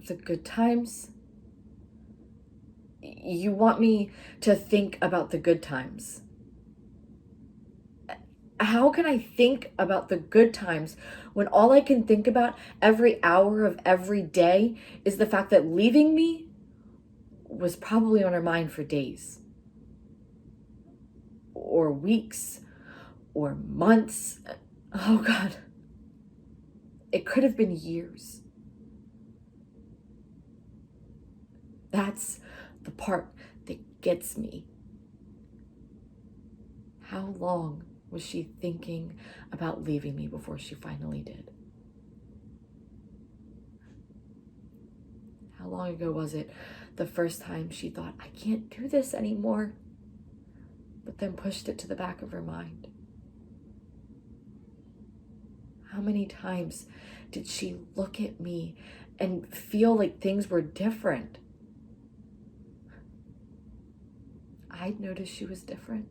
The good times? You want me to think about the good times? How can I think about the good times when all I can think about every hour of every day is the fact that leaving me was probably on her mind for days, or weeks, or months? Oh God, it could have been years. That's the part that gets me. How long was she thinking about leaving me before she finally did? How long ago was it the first time she thought, I can't do this anymore, but then pushed it to the back of her mind? How many times did she look at me and feel like things were different? I'd noticed she was different.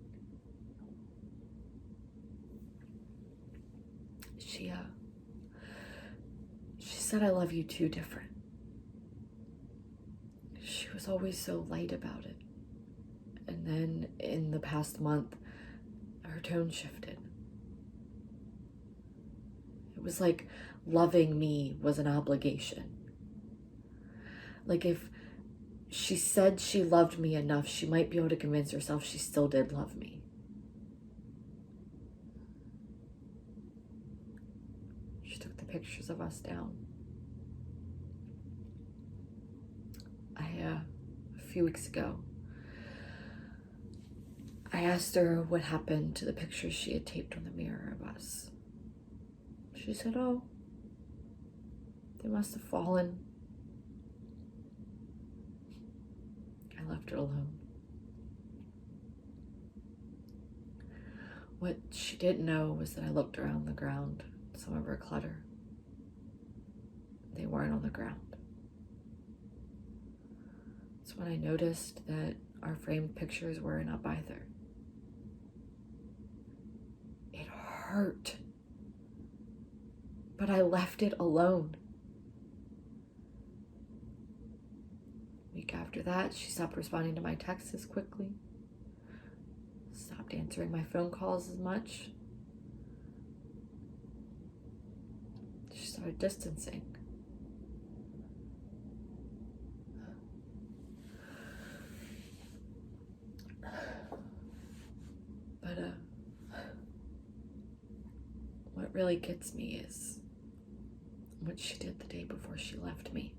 She said, I love you too different. She was always so light about it. And then in the past month, her tone shifted. It was like loving me was an obligation. Like if she said she loved me enough, she might be able to convince herself she still did love me. She took the pictures of us down. A few weeks ago, I asked her what happened to the pictures she had taped on the mirror of us. She said, oh, they must have fallen. I left her alone. What she didn't know was that I looked around the ground, some of her clutter. They weren't on the ground. It's when I noticed that our framed pictures weren't up either. It hurt, but I left it alone. A week after that, she stopped responding to my texts as quickly, stopped answering my phone calls as much. She started distancing. But what really gets me is what she did the day before she left me.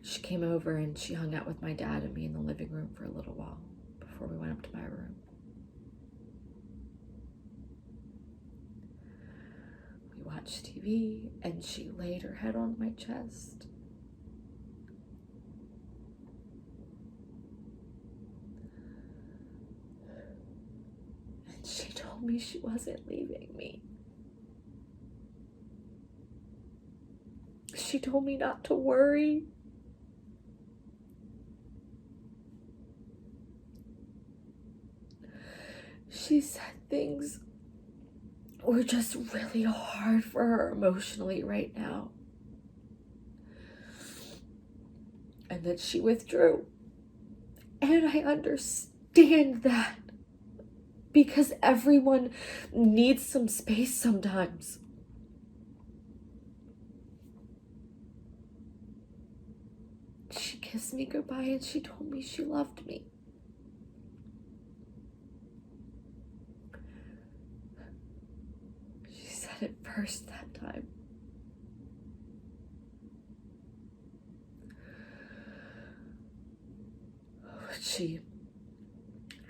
She came over and she hung out with my dad and me in the living room for a little while before we went up to my room. We watched TV and she laid her head on my chest. And she told me she wasn't leaving me. She told me not to worry. She said things were just really hard for her emotionally right now. And that she withdrew. And I understand that. Because everyone needs some space sometimes. She kissed me goodbye and she told me she loved me. She said it first that time. But she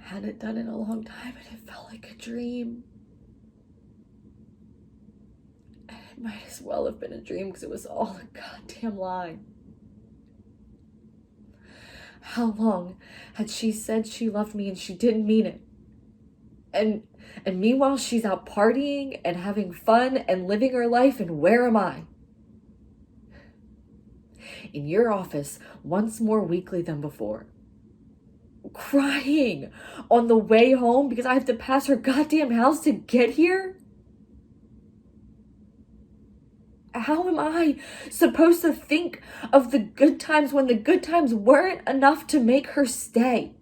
hadn't done it in a long time and it felt like a dream. And it might as well have been a dream because it was all a goddamn lie. How long had she said she loved me and she didn't mean it? And meanwhile, she's out partying and having fun and living her life, and where am I? In your office once more weekly than before. Crying on the way home because I have to pass her goddamn house to get here? how am I supposed to think of the good times when the good times weren't enough to make her stay?